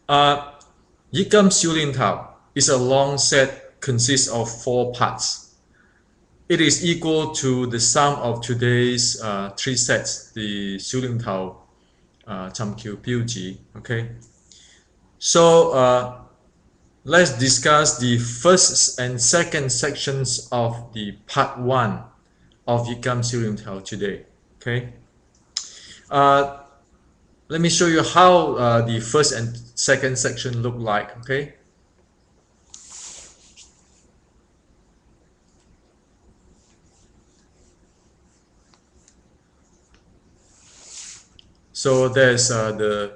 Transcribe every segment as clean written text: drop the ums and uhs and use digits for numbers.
Uh, Yik Kam is a long set consists of 4 parts. It is equal to the sum of today's 3 sets, the 修炼头 Cham Kyu Ji. Okay, so let's discuss the first and second sections of the part 1 of Yik Kam today. Okay, uh, let me show you how the first and second section look like. Okay, so there's the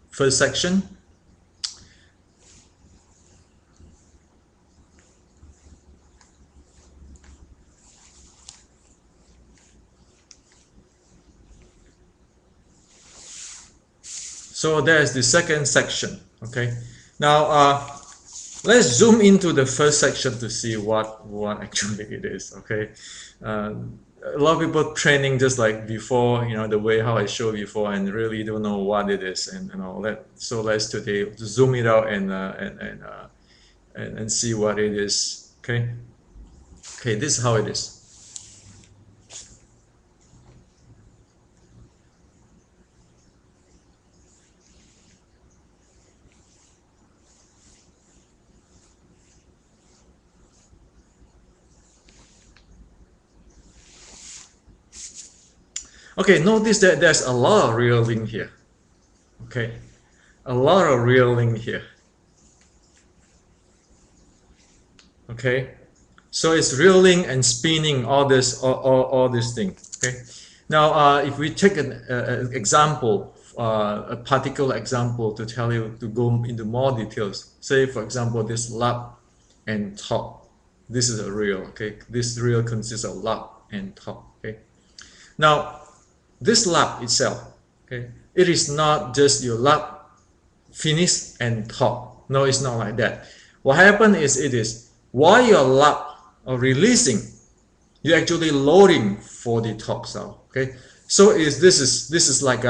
first section. So there's the second section. Okay, now let's zoom into the first section to see what actually it is. Okay, a lot of people training just like before, the way how I showed before, and really don't know what it is, and so let's today zoom it out and see what it is. Okay, this is how it is. Okay, notice that there's a lot of reeling here. Okay, a lot of reeling here. Okay, so it's reeling and spinning all this thing. Okay, now if we take an example, a particular example to tell you to go into more details. Say for example this lap and top. This is a reel. Okay, this reel consists of lap and top. Okay, now this lap itself, okay, it is not just your lap finish and top. No, it's not like that. What happened is it is while your lap are releasing, you're actually loading for the top sound. Okay, so this is like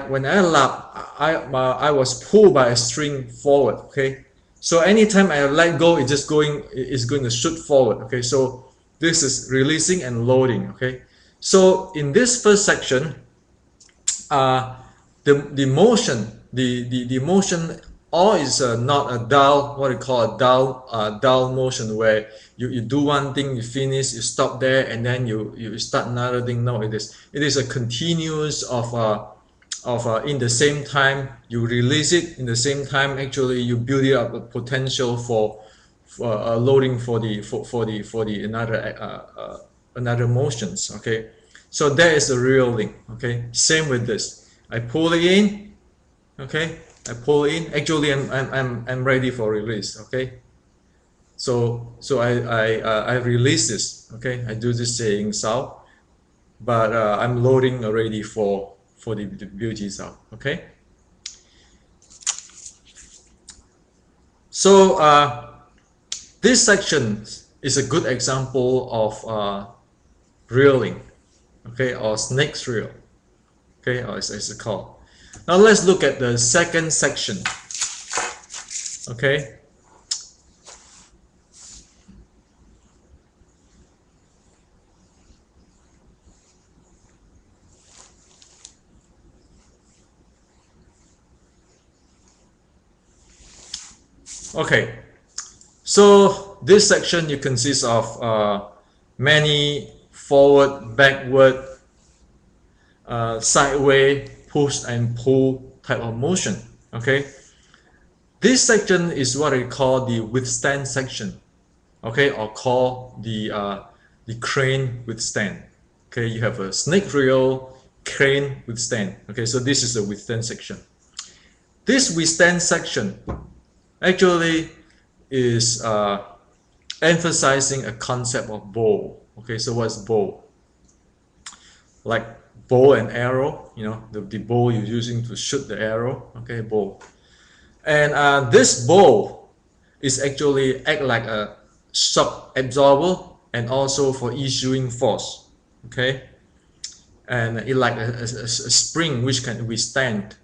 when I lap, I was pulled by a string forward. Okay, so anytime I let go, it's going to shoot forward. Okay, so this is releasing and loading. Okay, so in this first section, the motion all is not a dull, what we call a dull motion, where you do one thing, you finish, you stop there, and then you start another thing. No, it is a continuous of in the same time you release it, in the same time actually you build up a potential for loading for the another motions. Okay, so that is the real link. Okay, same with this. I pull it in. Okay, I pull in. Actually, I'm ready for release. Okay, so I release this. Okay, I do this saying sound, but I'm loading already for the beauty sound. Okay, so this section is a good example of reeling, okay, or snake's reel, okay, or as it's called. Now let's look at the second section. Okay, okay, so this section you consist of many forward, backward, sideway, push and pull type of motion. Okay, this section is what I call the withstand section. Okay, or call the crane withstand. Okay, you have a snake reel, crane withstand. Okay, so this is the withstand section. This withstand section actually is emphasizing a concept of bow. Okay, so what's bow? Like bow and arrow, the bow you're using to shoot the arrow. Okay, bow. And this bow is actually act like a shock absorber and also for issuing force. Okay, and it like a spring which can withstand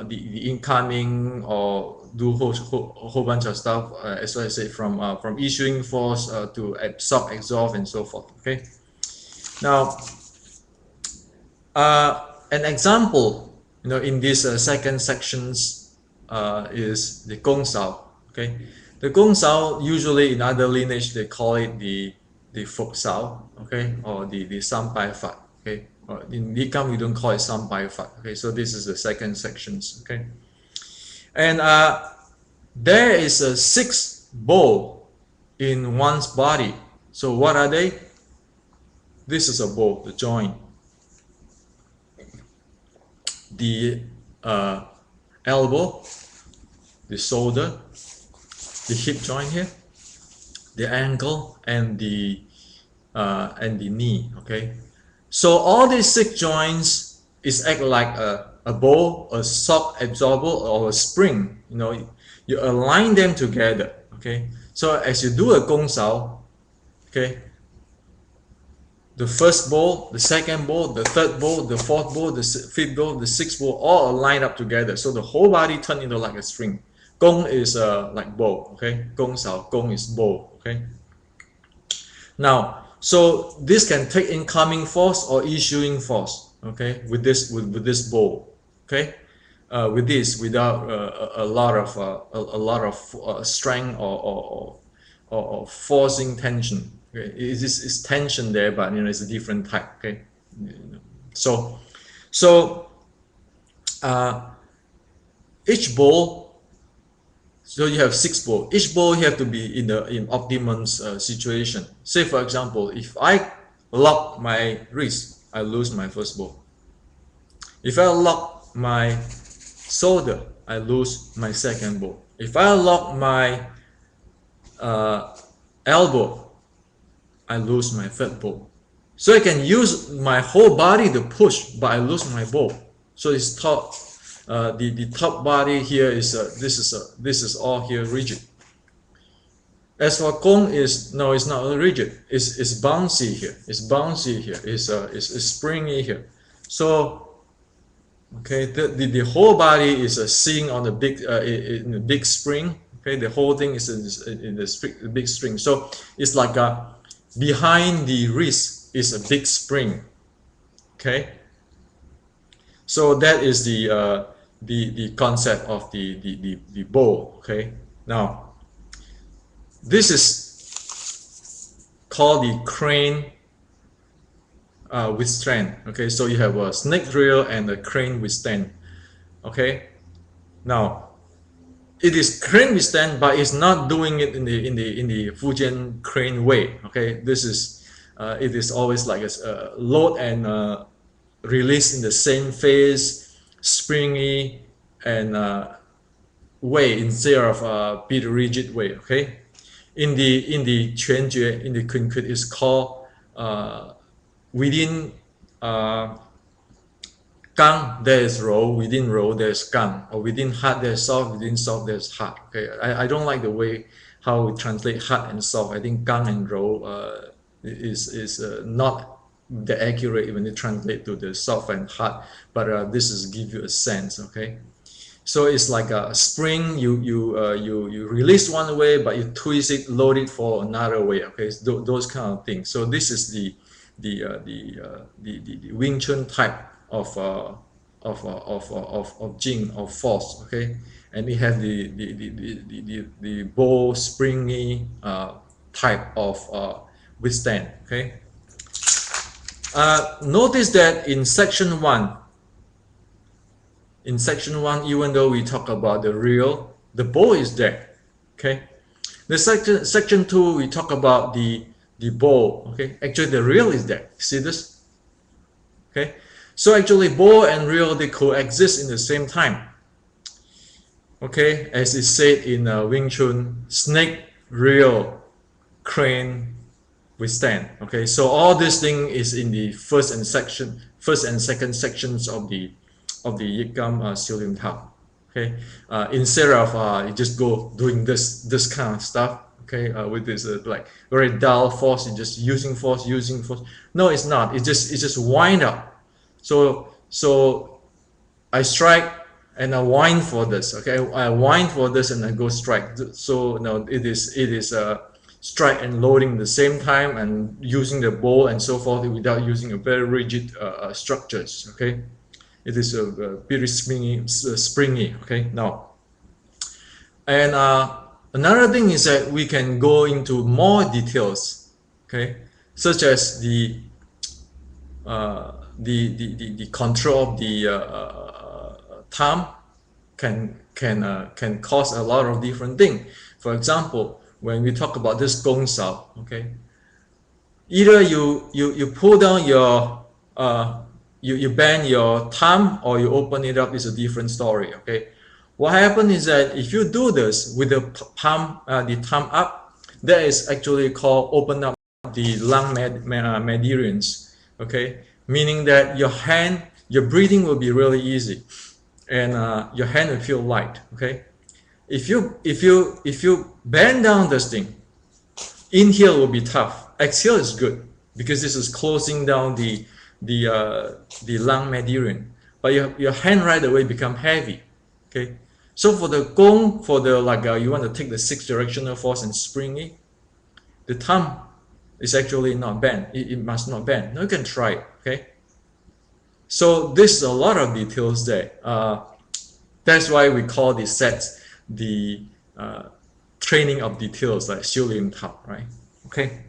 the incoming or do whole bunch of stuff, as I said, from issuing force to absorb, exhaust, and so forth. Okay. Now, an example, in this second sections is the gong sao. Okay, the gong sao usually in other lineage they call it the folk sao. Okay, or the sampai fat. Okay, in Yik Kam we don't call it sampai fat. Okay, so this is the second sections. Okay, and there is a 6 bowl in one's body. So what are they? This is a bowl, the joint. The elbow, the shoulder, the hip joint here, the ankle, and the knee. Okay, so all these 6 joints is act like a bowl, a shock absorber, or a spring. You align them together. Okay, so as you do a gong sao, okay, the first bowl, the second bowl, the third bowl, the fourth bowl, the fifth bowl, the sixth bowl, all aligned up together. So the whole body turned into like a string. Gong is like bowl. Okay, gong sao, gong is bowl. Okay. Now, so this can take incoming force or issuing force. Okay, with this bowl. Okay, with this without a lot of strength or forcing tension. Okay, it's tension there, but it's a different type. Okay, so each bowl. So you have 6 bowl. Each bowl you have to be in optimum situation. Say for example, if I lock my wrist, I lose my first bowl. If I lock my shoulder, I lose my second bowl. If I lock my elbow, I lose my third bowl. So I can use my whole body to push, but I lose my bowl. So it's top. The top body here is this is all here rigid. As for gong it's not rigid. It's bouncy here. It's bouncy here. It's springy here. So okay, the whole body is sitting on the big in a big spring. Okay, the whole thing is in the big string. So it's like behind the wrist is a big spring. Okay, so that is the concept of the bowl. Okay, now this is called the crane withstand. Okay, so you have a snake reel and a crane withstand. Okay, now it is crane withstand, but it's not doing it in the Fujian crane way. Okay, this is it is always like a load and release in the same phase, springy and way instead of be the rigid way. Okay, in the Quanjue, in the Kunkud is called within gang there is roll, within roll there's gang, or within hard there's soft, within soft there's hard. Okay, I don't like the way how we translate hard and soft. I think gang and roll is not the accurate when you translate to the soft and hard, but this is give you a sense. Okay, so it's like a spring. You release one way, but you twist it, load it for another way. Okay, so those kind of things. So this is the Wing Chun type of Jing, of force. Okay, and it has the bow springy type of withstand. Okay. Notice that in section 1, even though we talk about the reel, the bow is there. Okay, the section 2 we talk about the bow. Okay, actually the reel is there. See this? Okay, so actually bow and reel, they coexist in the same time. Okay, as is said in Wing Chun, snake, reel, crane, withstand. Okay, so all this thing is in the first and second sections of the Yik Kam Silim Tao. Okay, instead of you just go doing this kind of stuff. Okay, with this like very dull force, you're just using force. No, it's not. It's just wind up. So I strike, and I wind for this. Okay, I wind for this and I go strike. So now it is strike and loading at the same time, and using the bow and so forth without using a very rigid structures. Okay, it is a very springy. Okay, now, and another thing is that we can go into more details. Okay, such as the control of the thumb can cause a lot of different things. For example, when we talk about this gong sao, okay, either you pull down your you bend your thumb, or you open it up, is a different story. Okay, what happens is that if you do this with the palm, the thumb up, that is actually called open up the lung meridians. Okay, meaning that your breathing will be really easy, and your hand will feel light. Okay, if you bend down this thing, inhale will be tough. Exhale is good because this is closing down the lung meridian. But your hand right away become heavy. Okay, so for the gong, for the you want to take the 6 directional force and spring it, the thumb is actually not bent. It must not bend. Now you can try it. Okay, so this is a lot of details there. That's why we call these sets the training of details, like 修炼塔, right? Okay.